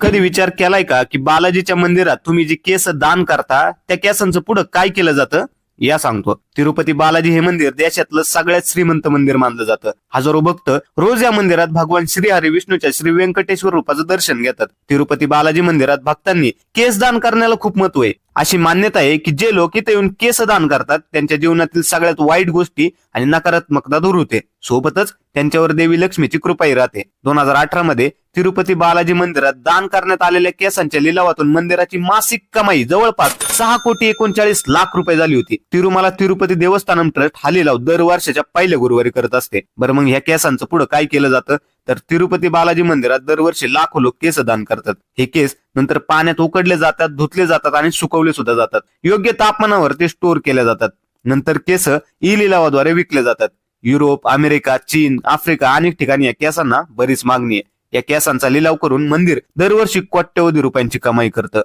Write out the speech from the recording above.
कधी विचार केलाय का की बालाजीच्या मंदिरात तुम्ही जी केस दान करता त्या केसांचं पुढं काय केलं जातं? या सांगतो. तिरुपती बालाजी हे मंदिर देशातलं सगळ्यात श्रीमंत मंदिर मानलं जातं. हजारो भक्त रोज या मंदिरात भगवान श्रीहरी विष्णूच्या श्री व्यंकटेश्वर रूपाचं दर्शन घेतात. तिरुपती बालाजी मंदिरात भक्तांनी केस दान करण्याला खूप महत्व आहे. अशी मान्यता आहे की जे लोक इथे येऊन केस दान करतात त्यांच्या जीवनातील सगळ्यात वाईट गोष्टी आणि नकारात्मकता दूर होते. सोबतच त्यांच्यावर देवी लक्ष्मीची कृपाही राहते. 2018 मध्ये तिरुपती बालाजी मंदिरात दान करण्यात आलेल्या केसांच्या लिलावातून मंदिराची मासिक कमाई जवळपास 6,39,00,000 झाली होती. तिरुमला तिरुपती देवस्थानम ट्रस्ट हा लिलाव दर वर्षाच्या पहिल्या गुरुवारी करत असते. बरं मग ह्या केसांचं पुढे काय केलं जातं? तर तिरुपती बालाजी मंदिरात दरवर्षी लाखो लोक केस दान करतात. हे केस नंतर पाण्यात उकडले जातात, धुतले जातात आणि सुकवले सुद्धा जातात. योग्य तापमानावर ते स्टोअर केले जातात. नंतर केस ई लिलावाद्वारे विकले जातात. युरोप, अमेरिका, चीन, आफ्रिका अनेक ठिकाणी या केसांना बरीच मागणी आहे. या केसांचा लिलाव करून मंदिर दरवर्षी कोट्यवधी रुपयांची कमाई करतं.